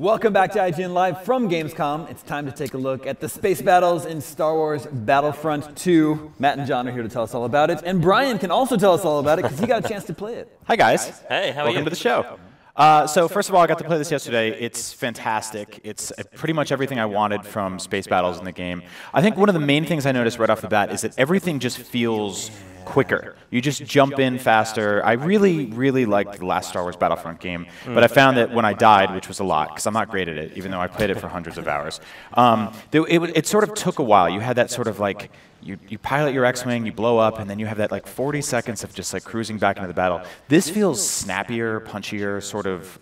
Welcome back to IGN Live from Gamescom. It's time to take a look at the space battles in Star Wars Battlefront 2. Matt and John are here to tell us all about it, and Brian can also tell us all about it because he got a chance to play it. Hi guys. Hey, how are you? Welcome to the show. So first of all, I got to play this yesterday. It's fantastic. It's pretty much everything I wanted from space battles in the game. I think one of the main things I noticed right off the bat is that everything just feels quicker. You just jump in faster. I really liked the last Star Wars Battlefront game, but I found that when I died, which was a lot, because I'm not great at it, even though I played it for hundreds of hours, it sort of took a while. You had that sort of like, you pilot your X-Wing, you blow up, and then you have that like 40 seconds of just like cruising back into the battle. This feels snappier, punchier, sort of,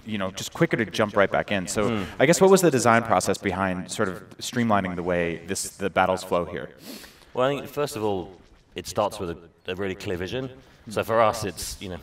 you know, just quicker to jump right back in. So I guess what was the design process behind sort of streamlining the way the battles flow here? Well, I think first of all, it starts with a really clear vision. So for us, it's, you know,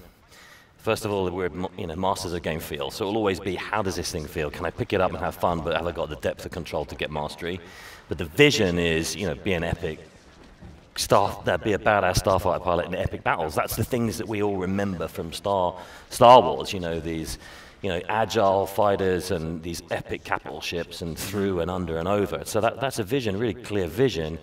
first of all, we're, you know, masters of game feel. So it'll always be, how does this thing feel? Can I pick it up and have fun, but have I got the depth of control to get mastery? But the vision is, you know, be an epic be a badass starfighter pilot in epic battles. That's the things that we all remember from Star Wars. You know, these, you know, agile fighters and these epic capital ships and through and under and over. So that's a vision, really clear vision.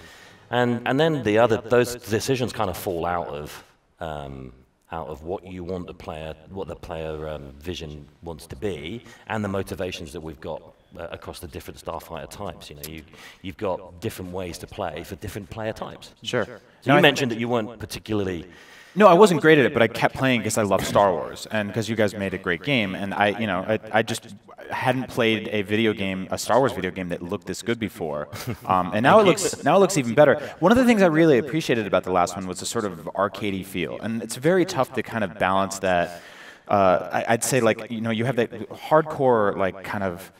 And then those decisions kind of fall out of what you want the player, vision wants to be, and the motivations that we've got across the different starfighter types. You know, you've got different ways to play for different player types. Sure. So you mentioned that you weren't particularly. No, I wasn't great at it, but I kept playing because I love Star Wars, and because you guys made a great game, and I just hadn't played a Star Wars video game that looked this good before, and now it looks even better. One of the things I really appreciated about the last one was the sort of arcadey feel, and it's very tough to kind of balance that. I'd say, like, you know, you have that hardcore, like, kind of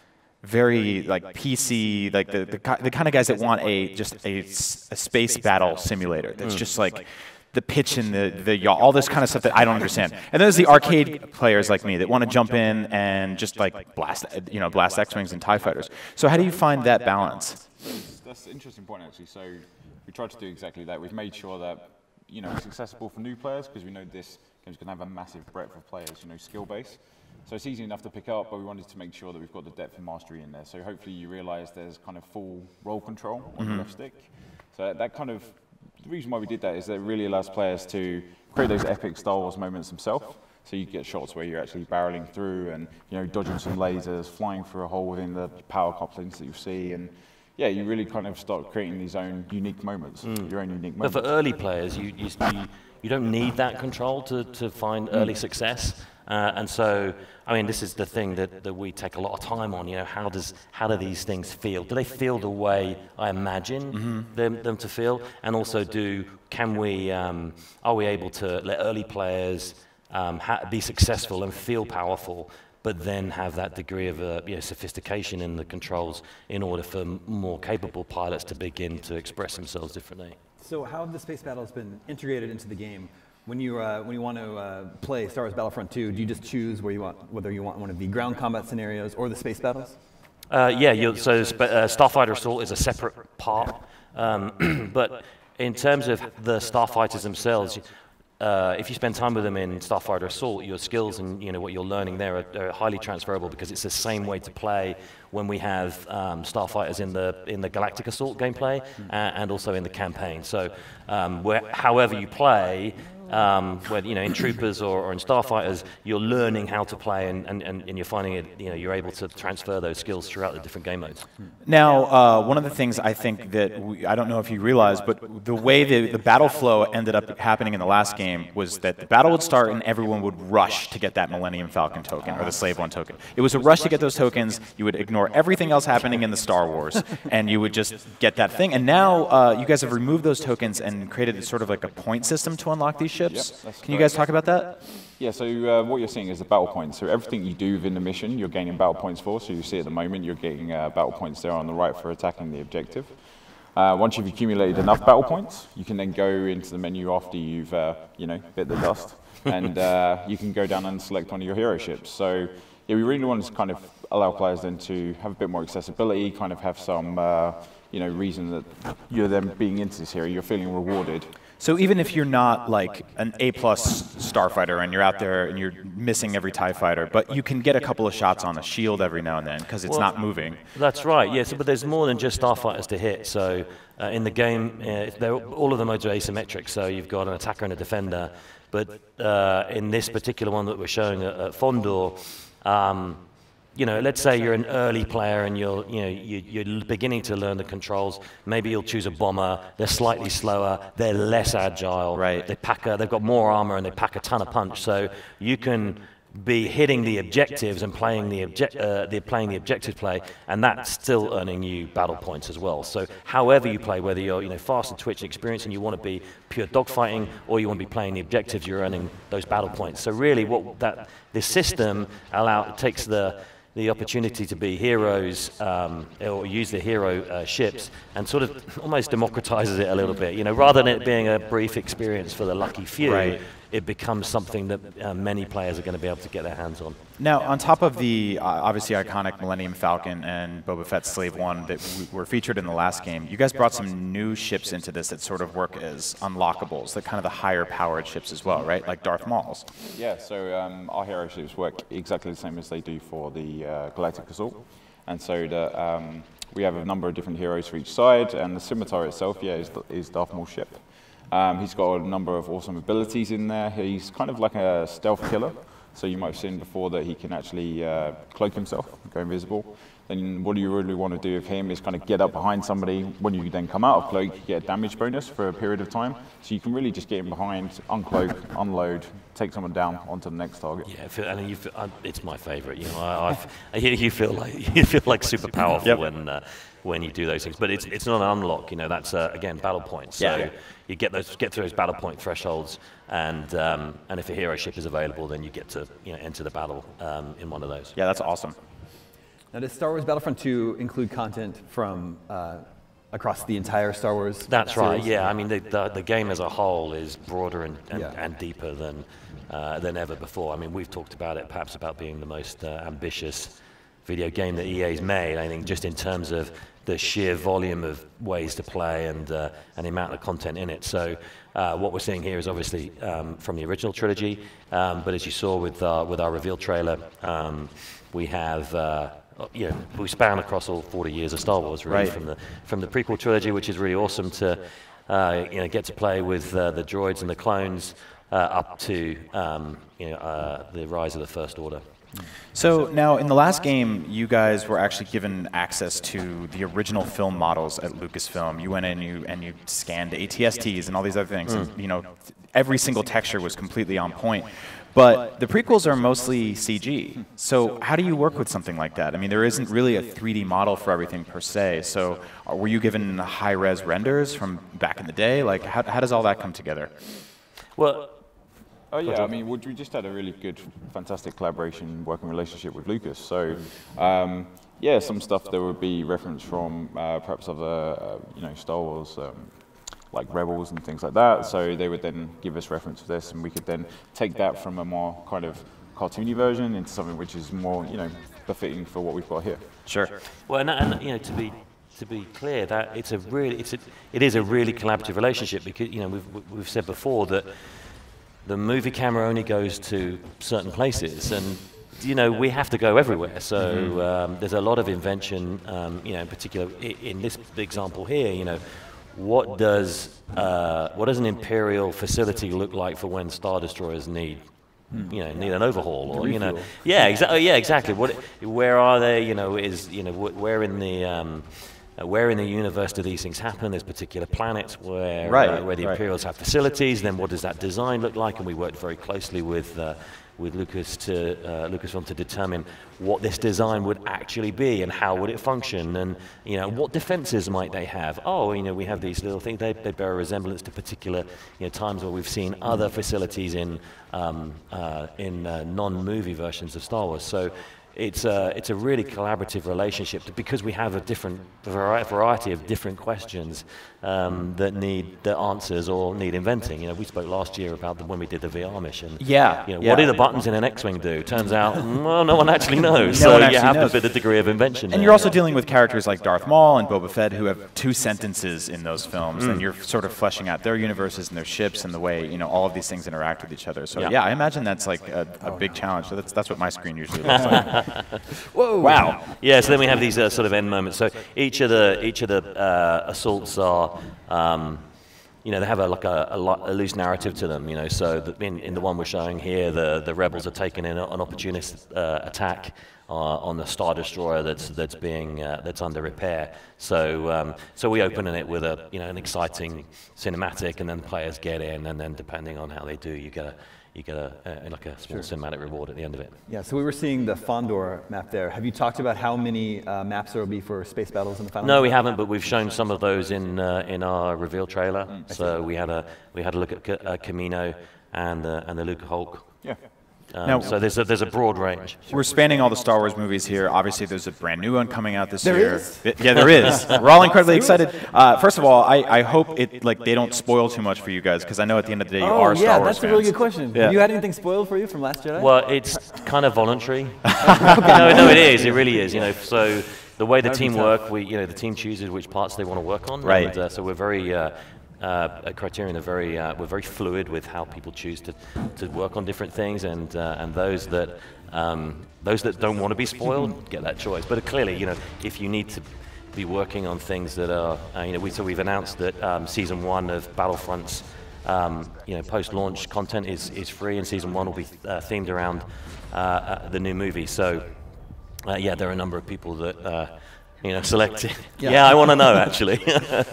very like PC, like the kind of guys that want just a space battle simulator that's just like the pitch and the yaw, all this kind of stuff that I don't understand. And then there's the arcade players like me that want to jump in and just like blast X-Wings and TIE fighters. So how do you find that balance? That's an interesting point, actually. So we tried to do exactly that. We've made sure that, you know, it's accessible for new players, because we know this game's going to have a massive breadth of players, you know, skill base. So it's easy enough to pick up, but we wanted to make sure that we've got the depth and mastery in there. So hopefully you realize there's kind of full roll control on the left stick. So that kind of, the reason why we did that is that it really allows players to create those epic Star Wars moments themselves. So you get shots where you're actually barreling through and, you know, dodging some lasers, flying through a hole within the power couplings that you see, and yeah, you really kind of start creating these own unique moments, your own unique moments. But for early players, you don't need that control to find early success. And so, I mean, this is the thing that we take a lot of time on. You know, how do these things feel? Do they feel the way I imagine them to feel? And also, are we able to let early players be successful and feel powerful, but then have that degree of sophistication in the controls in order for more capable pilots to begin to express themselves differently? So how have the space battles been integrated into the game? When you want to play Star Wars Battlefront 2, do you just choose whether you want one of the ground combat scenarios or the space battles? So Starfighter Assault is a separate part, but in terms of the starfighters themselves, if you spend time with them in Starfighter Assault, your skills and, you know, what you're learning there are highly transferable, because it's the same way to play when we have starfighters in the Galactic Assault gameplay and also in the campaign. So however you play, whether, you know, in Troopers or in Starfighters, you're learning how to play, and you're finding it, you know, you're able to transfer those skills throughout the different game modes. Now, one of the things I think that I don't know if you realize, but the way the battle flow ended up happening in the last game was that the battle would start and everyone would rush to get that Millennium Falcon token or the Slave One token. It was a rush to get those tokens. You would ignore everything else happening in the Star Wars, and you would just get that thing. And now you guys have removed those tokens and created sort of like a point system to unlock these ships. Yep, can you guys talk about that? Yeah, so what you're seeing is the battle points. So everything you do within the mission, you're gaining battle points for. So you see at the moment, you're getting battle points there on the right for attacking the objective. Once you've accumulated enough battle points, you can then go into the menu after you've you know, bit the dust, and you can go down and select one of your hero ships. So yeah, we really wanted to kind of allow players then to have a bit more accessibility, kind of have some reason that you're then being into this hero. You're feeling rewarded. So even if you're not like an A+ starfighter and you're out there and you're missing every TIE fighter, but you can get a couple of shots on a shield every now and then because it's not moving. That's right, yes, but there's more than just starfighters to hit. So in the game, all of the modes are asymmetric, so you've got an attacker and a defender. But in this particular one that we're showing at Fondor, let's say you're an early player and you're beginning to learn the controls. Maybe you'll choose a bomber. They're slightly slower. They're less agile. Right. They've got more armor and they pack a ton of punch. So you can be hitting the objectives and playing the objective play, and that's still earning you battle points as well. So however you play, whether you're fast and twitch experience and you want to be pure dogfighting, or you want to be playing the objectives, you're earning those battle points. So really, this system takes the opportunity to be heroes or use the hero ships and sort of almost democratizes it a little bit. Rather than it being a brief experience for the lucky few, it becomes something that many players are going to be able to get their hands on. Now, on top of the obviously iconic Millennium Falcon and Boba Fett's Slave One that were featured in the last game, you guys brought some new ships into this that sort of work as unlockables, the kind of the higher powered ships as well, right? Like Darth Maul's. Yeah, so our hero ships work exactly the same as they do for the Galactic Assault. And so we have a number of different heroes for each side, and the Scimitar itself, is Darth Maul's ship. He's got a number of awesome abilities in there. He's kind of like a stealth killer. So you might have seen before that he can actually cloak himself, go invisible. Then what you really want to do with him is kind of get up behind somebody. When you then come out of cloak, you get a damage bonus for a period of time. So you can really just get in behind, uncloak, unload, take someone down onto the next target. Yeah, and it's my favorite. You feel like super powerful when you do those things. But it's not an unlock. That's again battle points. So you get through those battle point thresholds, and if a hero ship is available, then you get to enter the battle in one of those. Yeah, that's awesome. Now, does Star Wars Battlefront 2 include content from across the entire Star Wars series? That's right, yeah. I mean, the game as a whole is broader and deeper than ever before. I mean, we've talked about it, perhaps about being the most ambitious video game that EA's made, I think, just in terms of the sheer volume of ways to play and the amount of content in it. So what we're seeing here is obviously from the original trilogy, but as you saw with our reveal trailer, we have we span across all 40 years of Star Wars, really, from the prequel trilogy, which is really awesome to get to play with the droids and the clones, up to the rise of the First Order. So now, in the last game, you guys were actually given access to the original film models at Lucasfilm. You went in and you scanned ATSTs and all these other things. And, every single texture was completely on point. But the prequels are mostly CG. So how do you work with something like that? I mean, there isn't really a 3D model for everything per se. So were you given high-res renders from back in the day? Like, how does all that come together? Well, oh yeah, I mean, we just had a really good, fantastic collaboration, working relationship with Lucas. So, yeah, some stuff there would be reference from perhaps other, Star Wars, like Rebels and things like that. So they would then give us reference to this, and we could then take that from a more kind of cartoony version into something which is more, befitting for what we've got here. Sure. Well, and to be clear, that it is a really collaborative relationship, because we've said before that the movie camera only goes to certain places, and we have to go everywhere. So there's a lot of invention, in particular in this example here. What does an Imperial facility look like for when Star Destroyers need an overhaul, or yeah, exactly. Where are they? Where in the universe do these things happen? There's particular planets where the Imperials have facilities. Then what does that design look like? And we worked very closely with Lucasfilm to determine what this design would actually be and how would it function, and what defenses might they have. We have these little things. They bear a resemblance to particular times where we've seen other facilities in non-movie versions of Star Wars. So it's a really collaborative relationship because we have a different variety of different questions that need the answers or need inventing. You know, we spoke last year about when we did the VR mission. Yeah. You know, what do the buttons in an X-wing do? Turns out, well, no one actually knows. No so one you have knows. to put a degree of invention. And you're also dealing with characters like Darth Maul and Boba Fett who have 2 sentences in those films, and you're sort of fleshing out their universes and their ships and the way, you know, all of these things interact with each other. So yeah, I imagine that's like a big challenge. So that's what my screen usually looks like. Whoa! Wow. Yeah, so then we have these sort of end moments. So each of the assaults are, you know, they have a loose narrative to them. You know, so in the one we're showing here, the rebels are taking in an opportunist attack on the Star Destroyer that's under repair. So we open it with an exciting cinematic, and then the players get in, and then depending on how they do, you get a small cinematic reward at the end of it. Yeah, so we were seeing the Fondor map there. Have you talked about how many maps there will be for space battles in the final? No, we haven't, but we've shown some of those in our reveal trailer. So we had a look at Camino and the Luke Hulk. Yeah. Now, So there's a broad range. we're spanning all the Star Wars movies here. Obviously, there's a brand new one coming out this There year. is? Yeah, there is. We're all incredibly excited. First of all, I hope they don't spoil too much for you guys, because I know at the end of the day you are Star Wars that's fans. a really good question. Yeah. Have you had anything spoiled for you from Last Jedi? Well, it's kind of voluntary. No, it is. It really is. You know, so the way the team work, the team chooses which parts they want to work on. Right. And, so we're very. At Criterion, we're very fluid with how people choose to work on different things, and those that don't want to be spoiled get that choice. But clearly, you know, if you need to be working on things that are, we've announced that season 1 of Battlefront's, post-launch content is free, and season 1 will be themed around the new movie. So, there are a number of people that. Selected. Yeah, I want to know, actually.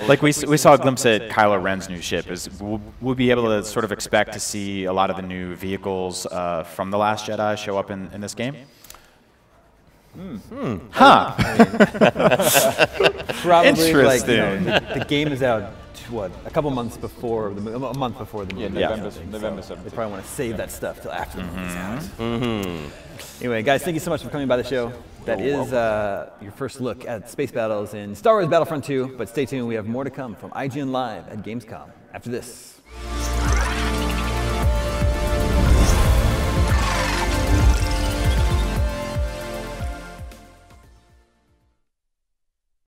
Like we saw a glimpse at Kylo Ren's new ship. Will we be able to sort of expect to see a lot of the new vehicles from The Last Jedi show up in this game? Huh. Probably. Like, Interesting. the game is out, a couple months before, a month before the movie. November So 7th. they probably want to save that stuff till after the movie's out. Anyway, guys, thank you so much for coming by the show. That is your first look at space battles in Star Wars Battlefront 2, but stay tuned, we have more to come from IGN Live at Gamescom after this.